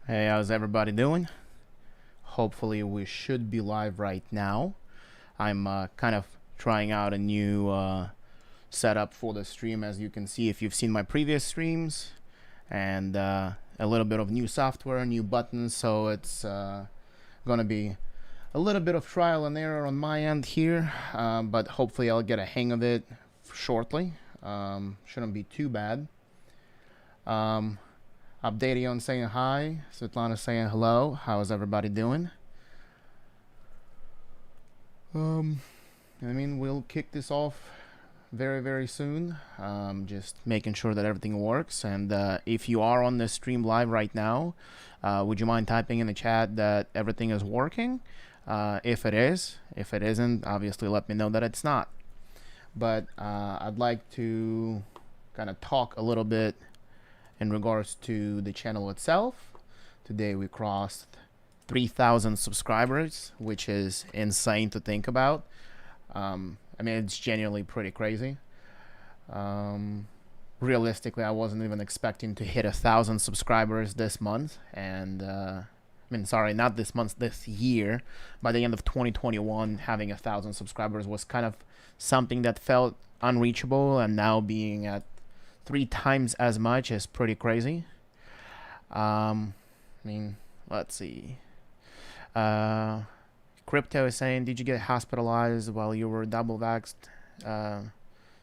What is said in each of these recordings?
Hey, how's everybody doing? Hopefully we should be live right now. I'm kind of trying out a new setup for the stream, as you can see if you've seen my previous streams, and a little bit of new software, new buttons, so it's gonna be a little bit of trial and error on my end here, but hopefully I'll get a hang of it shortly. Shouldn't be too bad. Updateon saying hi, Svetlana saying hello. How's everybody doing? We'll kick this off very soon. Just making sure that everything works. And if you are on this stream live right now, would you mind typing in the chat that everything is working? If it is. If it isn't, obviously let me know that it's not. But I'd like to kind of talk a little bit in regards to the channel itself. Today we crossed 3,000 subscribers, which is insane to think about. It's genuinely pretty crazy. Realistically, I wasn't even expecting to hit 1,000 subscribers this month, and not this month, this year. By the end of 2021, having 1,000 subscribers was kind of something that felt unreachable, and now being at 3 times as much is pretty crazy. Let's see. Crypto is saying, did you get hospitalized while you were double vaxxed?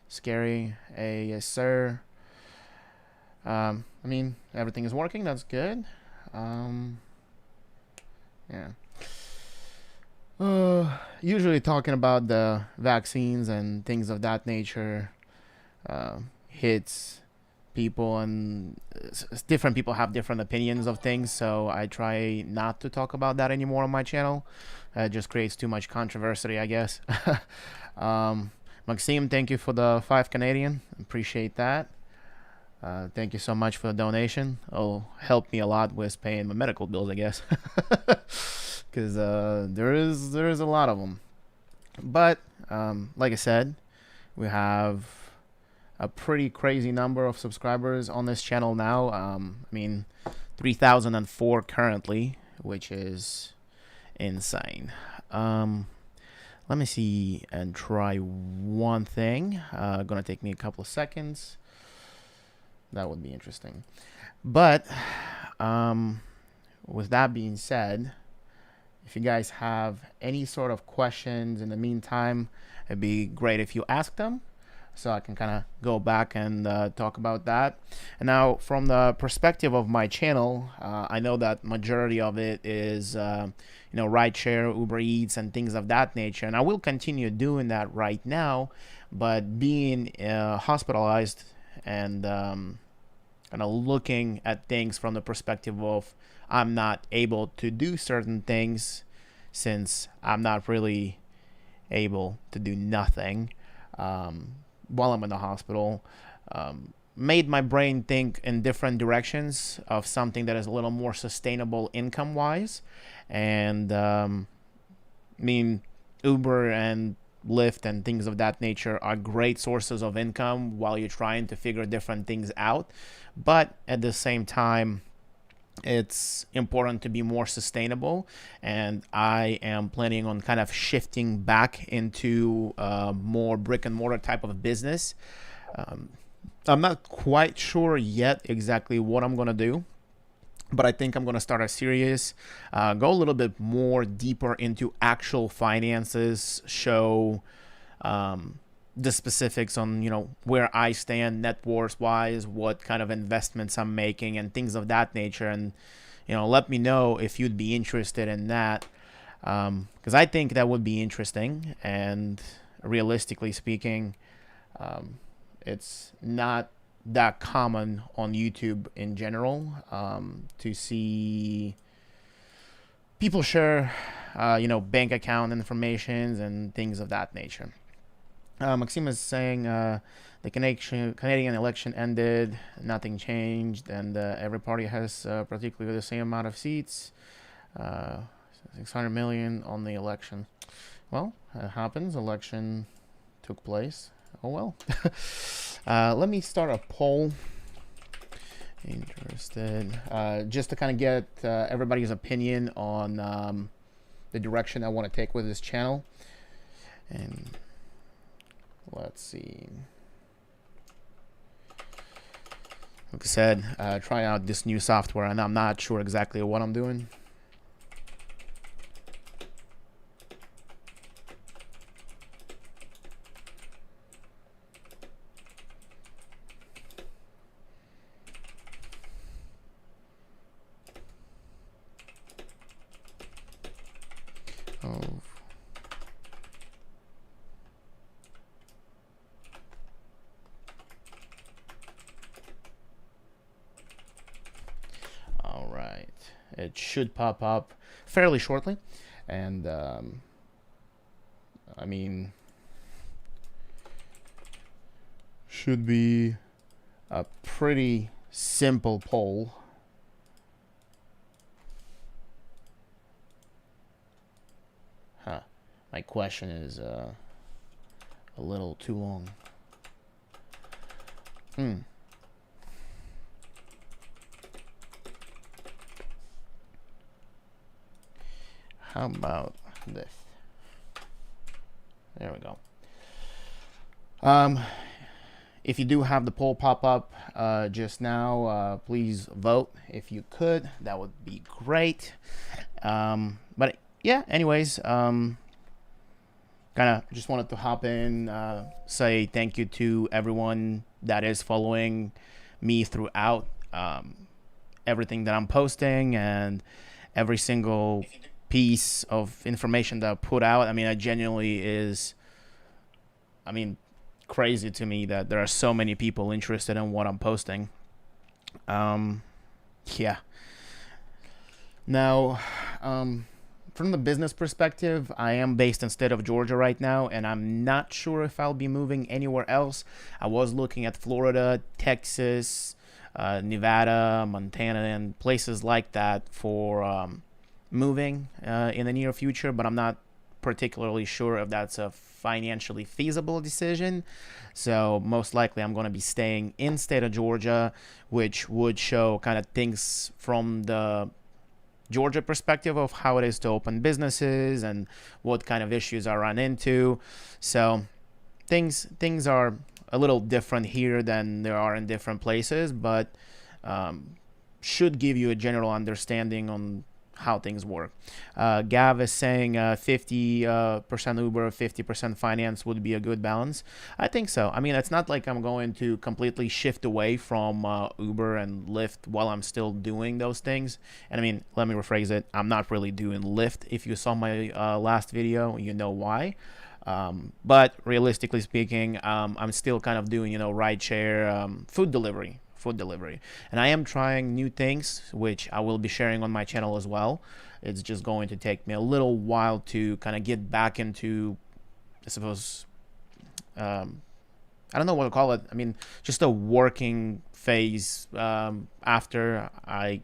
Scary. Yes, sir. Everything is working. That's good. Yeah. Usually talking about the vaccines and things of that nature hits people, and different people have different opinions of things, so I try not to talk about that anymore on my channel. It just creates too much controversy, I guess. Maxime, thank you for the 5 Canadian. Appreciate that. Thank you so much for the donation. It'll help me a lot with paying my medical bills, I guess. Because there is a lot of them. But like I said, we have a pretty crazy number of subscribers on this channel now. 3,004 currently, which is insane. Let me see and try one thing. Gonna take me a couple of seconds. That would be interesting. But with that being said, if you guys have any sort of questions in the meantime, it'd be great if you ask them, so I can kind of go back and talk about that. And now, from the perspective of my channel, I know that majority of it is rideshare, Uber Eats, and things of that nature, and I will continue doing that right now. But being hospitalized and kind of looking at things from the perspective of I'm not able to do certain things, since I'm not really able to do nothing while I'm in the hospital, made my brain think in different directions of something that is a little more sustainable income wise. And Uber and Lyft and things of that nature are great sources of income while you're trying to figure different things out, but at the same time it's important to be more sustainable, and I am planning on kind of shifting back into more brick and mortar type of business. I'm not quite sure yet exactly what I'm gonna do, but I think I'm gonna start a series, go a little bit more deeper into actual finances, show the specifics on where I stand net worth wise, what kind of investments I'm making, and things of that nature. And let me know if you'd be interested in that, because I think that would be interesting. And realistically speaking, it's not that common on YouTube in general to see people share bank account information and things of that nature. Maxime is saying the Canadian election ended, nothing changed, and every party has particularly the same amount of seats, 600 million on the election. Well, it happens. Election took place. Oh well. Let me start a poll Interested. Just to kind of get everybody's opinion on the direction I want to take with this channel. And let's see. Like I said, trying out this new software, and I'm not sure exactly what I'm doing. Oh. All right, it should pop up fairly shortly, and I mean, should be a pretty simple poll. Huh. My question is a little too long. How about this? There we go. If you do have the poll pop up just now, please vote if you could. That would be great. But yeah, anyways, kind of just wanted to hop in, say thank you to everyone that is following me throughout everything that I'm posting and every single piece of information that I put out. I mean, it genuinely is, I mean, crazy to me that there are so many people interested in what I'm posting. Yeah. Now, from the business perspective, I am based in state of Georgia right now, and I'm not sure if I'll be moving anywhere else. I was looking at Florida, Texas, Nevada, Montana, and places like that for moving in the near future, but I'm not particularly sure if that's a financially feasible decision. So most likely I'm going to be staying in state of Georgia, which would show kind of things from the Georgia perspective of how it is to open businesses and what kind of issues I run into. So things are a little different here than there are in different places, but should give you a general understanding on how things work. Gav is saying 50% Uber, 50% finance would be a good balance. I think so. I mean, it's not like I'm going to completely shift away from Uber and Lyft while I'm still doing those things. And I mean, let me rephrase it. I'm not really doing Lyft. If you saw my last video, you know why. But realistically speaking, I'm still kind of doing, rideshare, food delivery. And I am trying new things, which I will be sharing on my channel as well. It's just going to take me a little while to kind of get back into, I suppose, I don't know what to call it. I mean, just a working phase after I,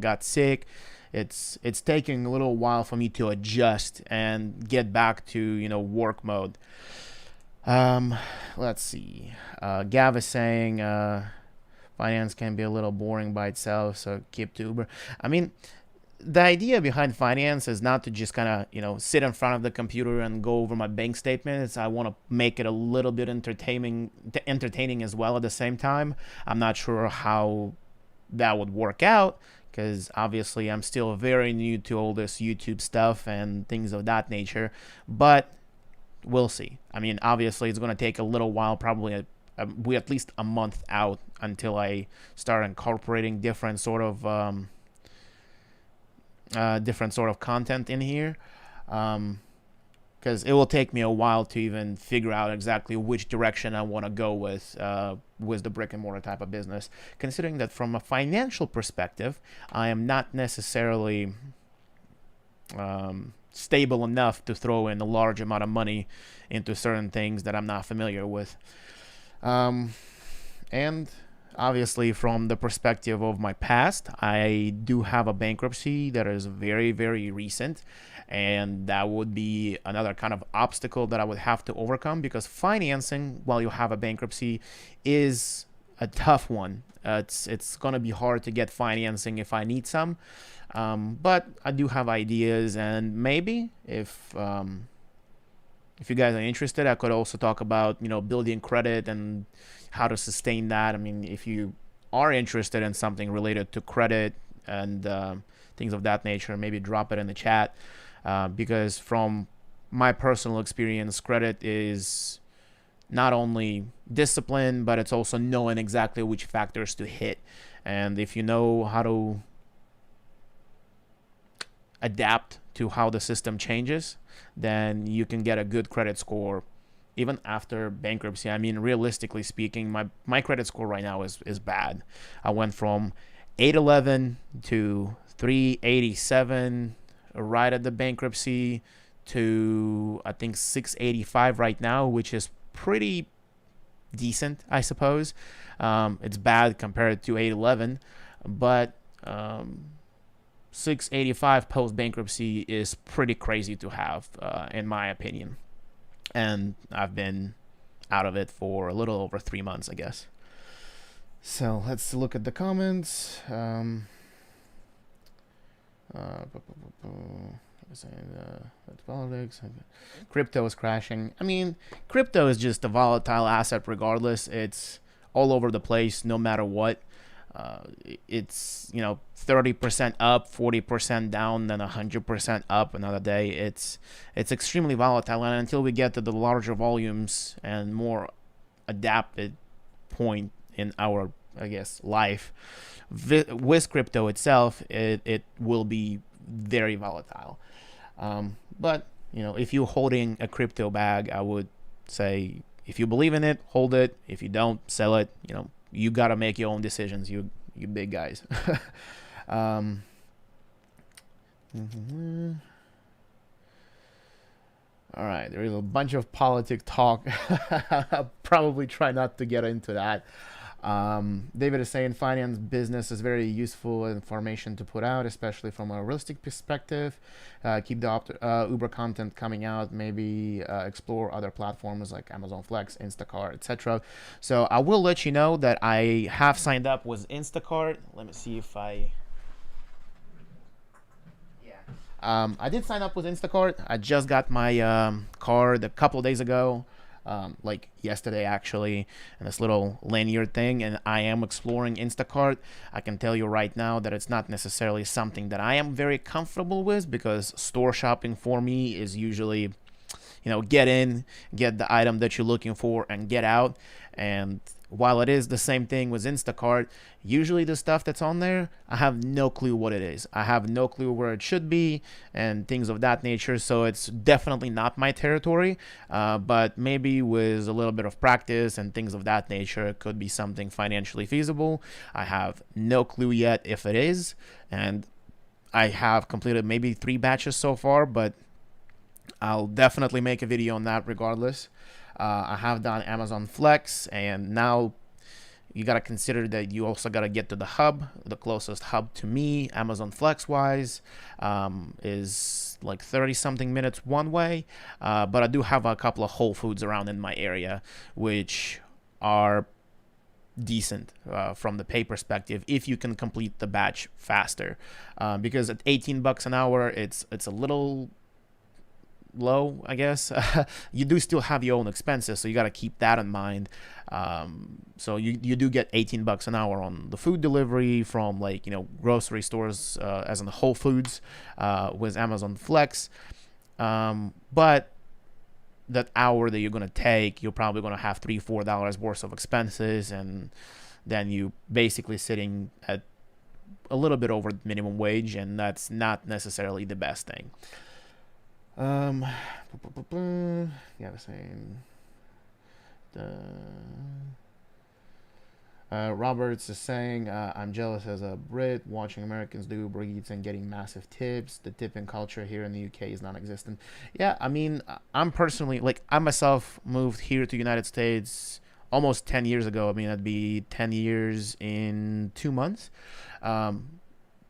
got sick. It's taking a little while for me to adjust and get back to, work mode. Let's see. Gav is saying finance can be a little boring by itself, so keep to Uber. I mean, the idea behind finance is not to just kind of, sit in front of the computer and go over my bank statements. I want to make it a little bit entertaining as well at the same time. I'm not sure how that would work out because obviously I'm still very new to all this YouTube stuff and things of that nature, but we'll see. I mean, obviously it's going to take a little while, probably we at least a month out until I start incorporating different sort of content in here, because it will take me a while to even figure out exactly which direction I want to go with the brick and mortar type of business, considering that from a financial perspective I am not necessarily stable enough to throw in a large amount of money into certain things that I'm not familiar with. And obviously from the perspective of my past, I do have a bankruptcy that is very, very recent, and that would be another kind of obstacle that I would have to overcome, because financing while you have a bankruptcy is a tough one. It's gonna be hard to get financing if I need some, but I do have ideas, and maybe if you guys are interested, I could also talk about building credit and how to sustain that. I mean, if you are interested in something related to credit and things of that nature, maybe drop it in the chat, because from my personal experience, credit is not only discipline, but it's also knowing exactly which factors to hit. And if you know how to adapt to how the system changes, then you can get a good credit score even after bankruptcy. I mean, realistically speaking, my credit score right now is bad. I went from 811 to 387 right at the bankruptcy to I think 685 right now, which is pretty decent, I suppose. It's bad compared to 811, but 685 post bankruptcy is pretty crazy to have, in my opinion. And I've been out of it for a little over 3 months, I guess. So let's look at the comments. Politics. Crypto is crashing. I mean, crypto is just a volatile asset regardless. It's all over the place no matter what. It's 30% up, 40% down, then 100% up another day. It's extremely volatile, and until we get to the larger volumes and more adapted point in our, I guess, life with crypto itself, it will be very volatile. But if you're holding a crypto bag, I would say if you believe in it, hold it. If you don't, sell it. You gotta make your own decisions, you big guys. All right, there is a bunch of politic talk. I'll probably try not to get into that. David is saying finance business is very useful information to put out, especially from a realistic perspective. Keep the Uber content coming out. Maybe explore other platforms like Amazon Flex, Instacart, etc. So I will let you know that I have signed up with Instacart. Let me see if I did sign up with Instacart. I just got my card a couple days ago. Like yesterday actually, and this little lanyard thing, and I am exploring Instacart. I can tell you right now that it's not necessarily something that I am very comfortable with, because store shopping for me is usually get in, get the item that you're looking for, and get out. And while it is the same thing with Instacart, usually the stuff that's on there, I have no clue what it is. I have no clue where it should be and things of that nature. So it's definitely not my territory. But maybe with a little bit of practice and things of that nature, it could be something financially feasible. I have no clue yet if it is. And I have completed maybe 3 batches so far, but I'll definitely make a video on that regardless. I have done Amazon Flex, and now you got to consider that you also got to get to the hub. The closest hub to me, Amazon Flex wise, is like 30 something minutes one way. But I do have a couple of Whole Foods around in my area, which are decent from the pay perspective if you can complete the batch faster. Because at $18 an hour, it's a little low, I guess. You do still have your own expenses, so you got to keep that in mind. So you do get $18 an hour on the food delivery from grocery stores, as in the Whole Foods, with Amazon Flex. But that hour that you're gonna take, you're probably gonna have $3-4 worth of expenses, and then you basically sitting at a little bit over minimum wage, and that's not necessarily the best thing. Yeah, the same. Roberts is saying, I'm jealous as a Brit watching Americans do Uber Eats and getting massive tips. The tipping culture here in the UK is non-existent. Yeah, I mean, I'm personally, I myself moved here to the United States almost 10 years ago. I mean, that'd be 10 years in 2 months.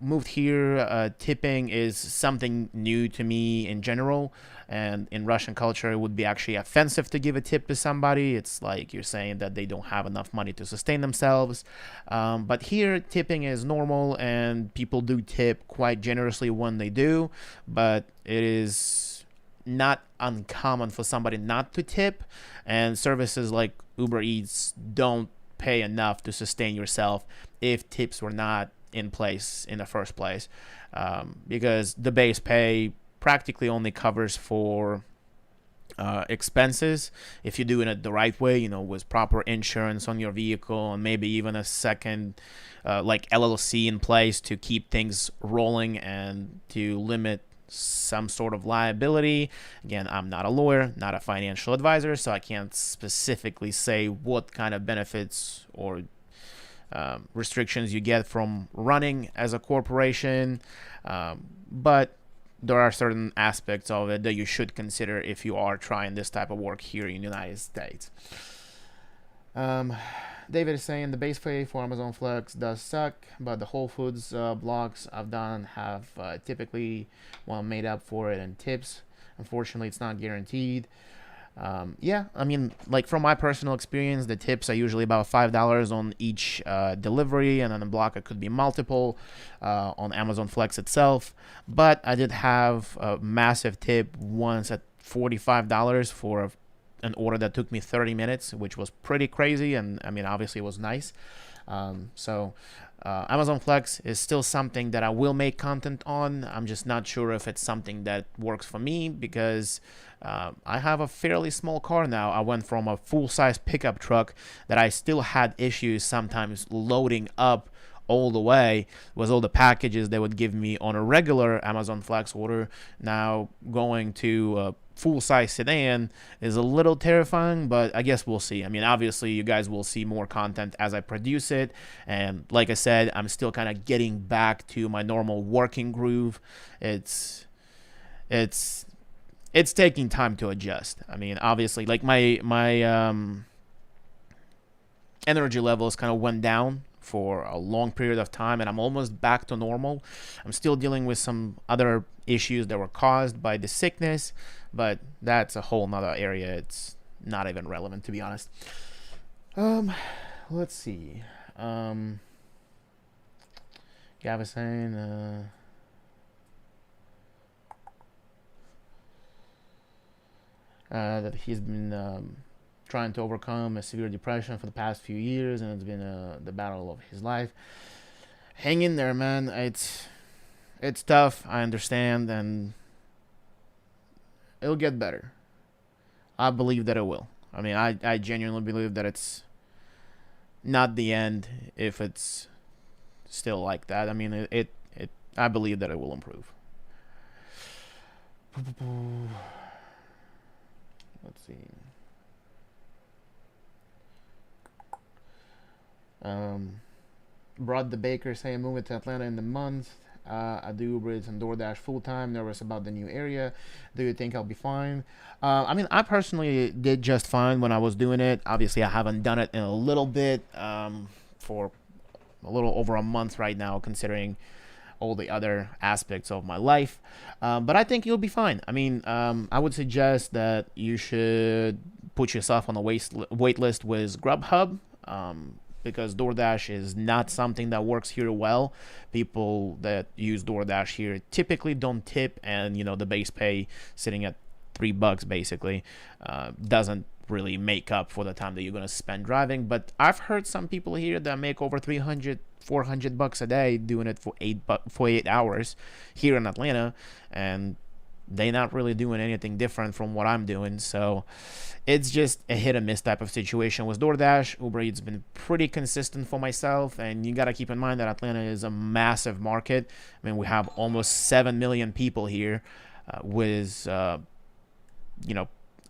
moved here, tipping is something new to me in general. And in Russian culture, it would be actually offensive to give a tip to somebody. It's like you're saying that they don't have enough money to sustain themselves. But here, tipping is normal, and people do tip quite generously when they do. But it is not uncommon for somebody not to tip. And services like Uber Eats don't pay enough to sustain yourself if tips were not in place in the first place, because the base pay practically only covers for expenses if you're doing it the right way, with proper insurance on your vehicle and maybe even a second like LLC in place to keep things rolling and to limit some sort of liability. Again, I'm not a lawyer, not a financial advisor, so I can't specifically say what kind of benefits or restrictions you get from running as a corporation, but there are certain aspects of it that you should consider if you are trying this type of work here in the United States. David is saying the base pay for Amazon Flex does suck, but the Whole Foods blocks I've done have typically made up for it in tips. Unfortunately, it's not guaranteed. Yeah, I mean, like from my personal experience, the tips are usually about $5 on each delivery, and on a block it could be multiple on Amazon Flex itself. But I did have a massive tip once at $45 for an order that took me 30 minutes, which was pretty crazy, and I mean, obviously it was nice. So Amazon Flex is still something that I will make content on. I'm just not sure if it's something that works for me because I have a fairly small car now. I went from a full-size pickup truck that I still had issues sometimes loading up all the way was all the packages they would give me on a regular Amazon Flex order. Now going to a full-size sedan is a little terrifying, but I guess we'll see. I mean, obviously you guys will see more content as I produce it, and like I said, I'm still kind of getting back to my normal working groove. It's taking time to adjust. I mean, obviously, like my energy levels kind of went down for a long period of time, and I'm almost back to normal. I'm still dealing with some other issues that were caused by the sickness, but that's a whole nother area. It's not even relevant, to be honest. Let's see. Gav saying, that he's been trying to overcome a severe depression for the past few years, and it's been the battle of his life. Hang in there, man. It's tough. I understand, and it'll get better. I believe that it will. I mean, I genuinely believe that it's not the end if it's still like that. I mean, I believe that it will improve. Let's see. Brought the baker saying moving to Atlanta in the month. I do Uber Eats and DoorDash full time. Nervous about the new area. Do you think I'll be fine? I mean, I personally did just fine when I was doing it. Obviously, I haven't done it in a little bit, for a little over a month right now, considering all the other aspects of my life. But I think you'll be fine. I mean, I would suggest that you should put yourself on a wait list with Grubhub. Because DoorDash is not something that works here well. People that use DoorDash here typically don't tip, and the base pay sitting at $3 basically doesn't really make up for the time that you're going to spend driving. But I've heard some people here that make over $300-$400 a day doing it for 8 hours here in Atlanta, and they're not really doing anything different from what I'm doing. So it's just a hit and miss type of situation with DoorDash. Uber Eats been pretty consistent for myself, and you got to keep in mind that Atlanta is a massive market. I mean, we have almost 7 million people here, with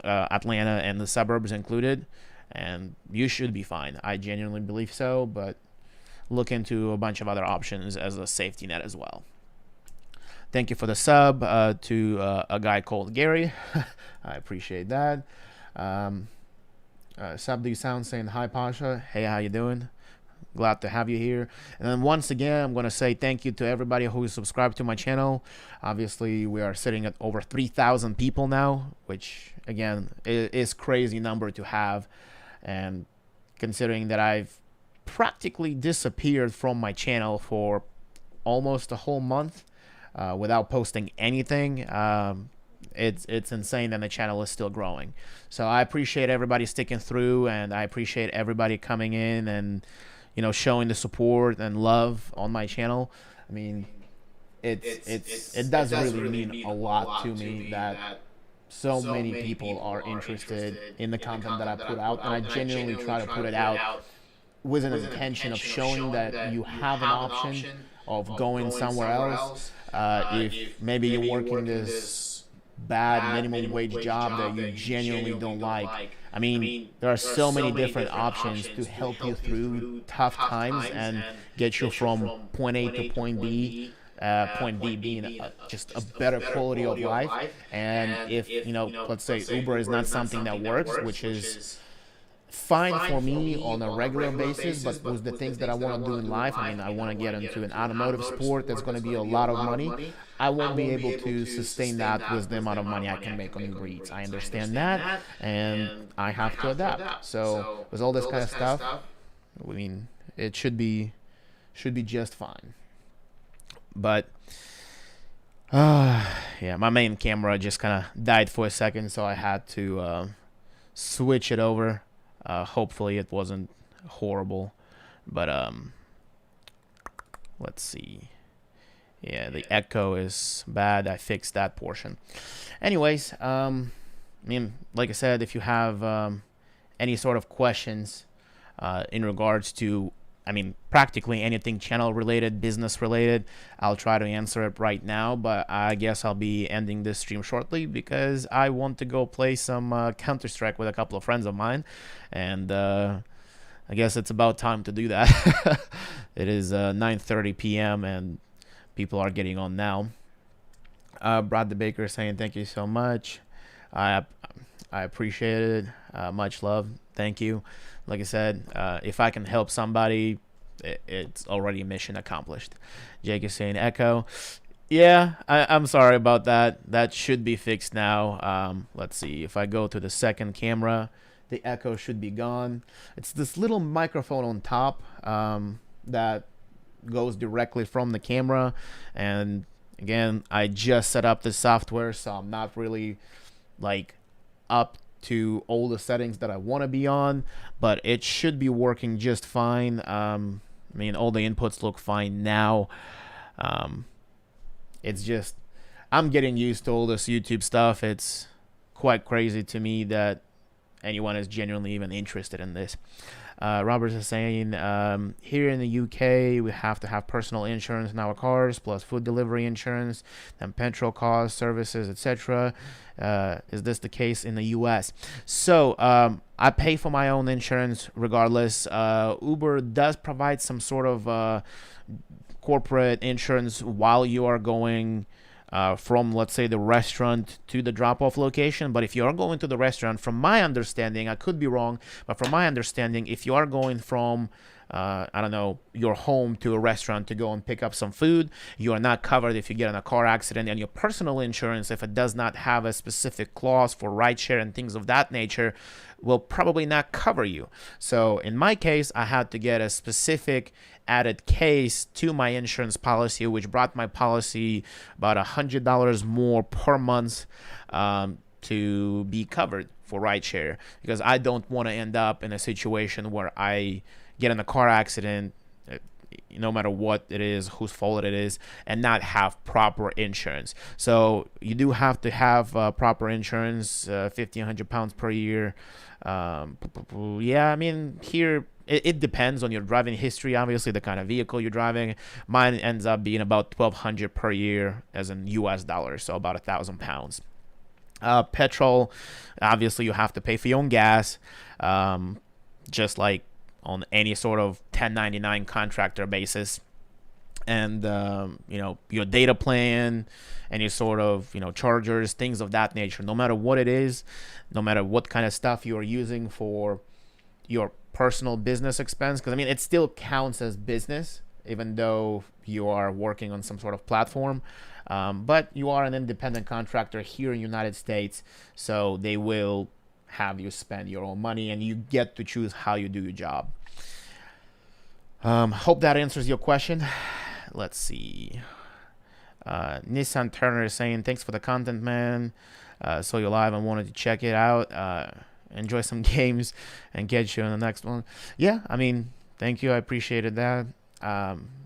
Atlanta and the suburbs included, and you should be fine. I genuinely believe so, but look into a bunch of other options as a safety net as well. Thank you for the sub to a guy called Gary. I appreciate that. Sub Do Sound saying, hi Pasha. Hey, how you doing? glad to have you here. And then once again, I'm going to say thank you to everybody who is subscribed to my channel. Obviously, we are sitting at over 3,000 people now, which again is crazy number to have. And considering that I've practically disappeared from my channel for almost a whole month without posting anything, it's insane that the channel is still growing. So I appreciate everybody sticking through, and I appreciate everybody coming in and, you know, showing the support and love on my channel. I mean, it does really mean a lot to me that so many people are interested in the content that I put out, and I genuinely try to put it out with an intention of showing that you have an option of going somewhere else. If maybe you're working this bad minimum wage job that you genuinely don't like, I mean, there are so many different options to help you through tough times and get you from point A to point B. Point B being just a better quality of life. And if, you know, let's say Uber is not something that works, which is fine for me on a regular basis, but with the things that I want to do in life, I mean, I want to get into an automotive sport that's going to be a lot of money. I won't be able to sustain that with the amount of money I can make on Uber Eats. I understand that, and I have to adapt. So with all this kind of stuff, I mean, it should be just fine. But yeah, my main camera just kind of died for a second, so I had to switch it over. Hopefully it wasn't horrible, but let's see. Yeah, the echo is bad. I fixed that portion. Anyways, I mean, like I said, if you have any sort of questions in regards to, I mean, practically anything channel related, business related, I'll try to answer it right now, but I guess I'll be ending this stream shortly because I want to go play some Counter-Strike with a couple of friends of mine, and I guess it's about time to do that. It is 9:30 p.m. and people are getting on now. Brad the Baker saying thank you so much. I appreciate it. Much love. Thank you. Like I said, if I can help somebody, it's already mission accomplished. Jake is saying echo. Yeah, I'm sorry about that. That should be fixed now. Let's see. If I go to the second camera, the echo should be gone. It's this little microphone on top that goes directly from the camera. And again, I just set up the software, so I'm not really like up to all the settings that I want to be on, but it should be working just fine. I mean, all the inputs look fine now. It's just, I'm getting used to all this YouTube stuff. It's quite crazy to me that anyone is genuinely even interested in this. Roberts is saying, here in the UK, we have to have personal insurance in our cars, plus food delivery insurance, then petrol costs, services, etc. Is this the case in the US? So I pay for my own insurance regardless. Uber does provide some sort of corporate insurance while you are going from, let's say, the restaurant to the drop-off location. But if you are going to the restaurant, from my understanding, I could be wrong, but from my understanding, if you are going from I don't know, your home to a restaurant to go and pick up some food, you are not covered if you get in a car accident. And your personal insurance, if it does not have a specific clause for rideshare and things of that nature, will probably not cover you. So in my case, I had to get a specific added case to my insurance policy, which brought my policy about $100 more per month to be covered for rideshare, because I don't want to end up in a situation where I get in a car accident, no matter what it is, whose fault it is, and not have proper insurance. So you do have to have proper insurance, 1,500 pounds per year. Yeah, I mean, here it depends on your driving history, obviously, the kind of vehicle you're driving. Mine ends up being about 1,200 per year as in US dollars, so about 1,000 pounds. Petrol, obviously you have to pay for your own gas, just like on any sort of 1099 contractor basis. And you know, your data plan, any sort of, you know, chargers, things of that nature, no matter what it is, no matter what kind of stuff you're using for your personal business expense, because I mean it still counts as business even though you are working on some sort of platform. But you are an independent contractor here in the United States, so they will have you spend your own money and you get to choose how you do your job. Hope that answers your question. Let's see. Nissan Turner is saying, thanks for the content, man. Saw you live and wanted to check it out. Enjoy some games and catch you on the next one. Yeah, I mean, thank you. I appreciated that.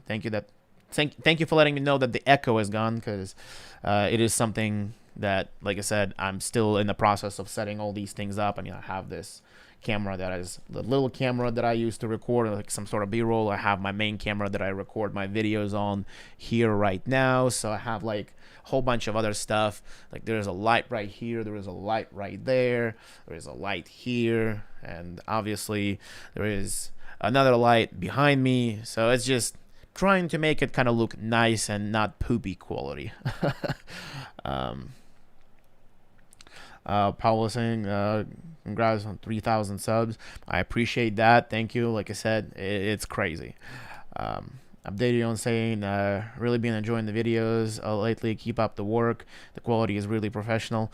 Thank you for letting me know that the echo is gone, because it is something that, like I said, I'm still in the process of setting all these things up. I mean, I have this camera that is the little camera that I use to record like some sort of b-roll. I have my main camera that I record my videos on here right now. So I have like a whole bunch of other stuff. Like there's a light right here, there is a light right there, there is a light here, and obviously there is another light behind me. So it's just trying to make it kind of look nice and not poopy quality. Paul was saying, congrats on 3,000 subs. I appreciate that. Thank you. Like I said, it's crazy. Updated on saying, really been enjoying the videos lately. Keep up the work. The quality is really professional.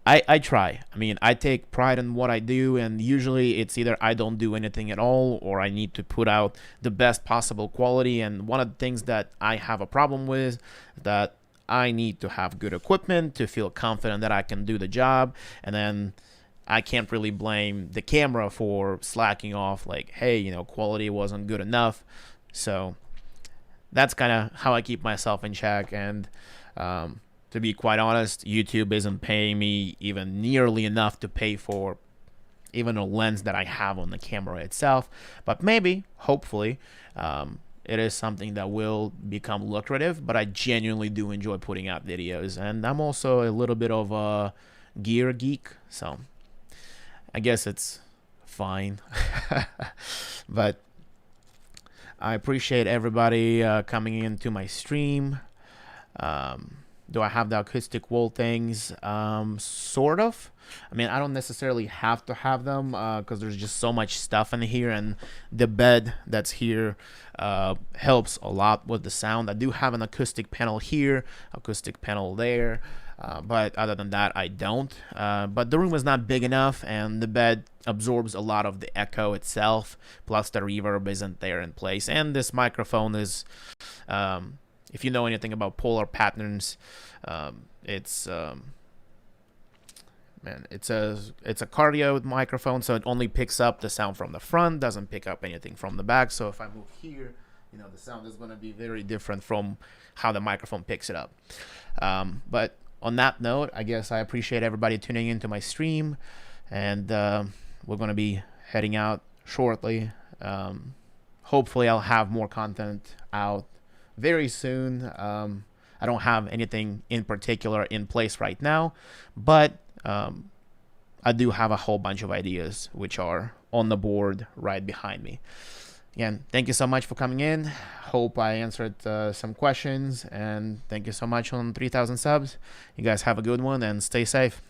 I try. I mean, I take pride in what I do, and usually it's either I don't do anything at all or I need to put out the best possible quality. And one of the things that I have a problem with is that I need to have good equipment to feel confident that I can do the job, and then I can't really blame the camera for slacking off, like, hey, you know, quality wasn't good enough. So that's kind of how I keep myself in check. And to be quite honest, YouTube isn't paying me even nearly enough to pay for even a lens that I have on the camera itself. But maybe, hopefully, it is something that will become lucrative. But I genuinely do enjoy putting out videos, and I'm also a little bit of a gear geek, so I guess it's fine. But I appreciate everybody coming into my stream. Do I have the acoustic wall things? Sort of. I mean, I don't necessarily have to have them because there's just so much stuff in here, and the bed that's here helps a lot with the sound. I do have an acoustic panel here, acoustic panel there, but other than that, I don't. But the room is not big enough, and the bed absorbs a lot of the echo itself, plus the reverb isn't there in place. And this microphone is, if you know anything about polar patterns, it's a cardio microphone, so it only picks up the sound from the front, doesn't pick up anything from the back. So if I move here, you know, the sound is going to be very different from how the microphone picks it up. But on that note, I guess I appreciate everybody tuning into my stream, and we're going to be heading out shortly. Hopefully I'll have more content out very soon. I don't have anything in particular in place right now, but I do have a whole bunch of ideas which are on the board right behind me. Again, thank you so much for coming in. Hope I answered some questions, and thank you so much on 3,000 subs. You guys have a good one and stay safe.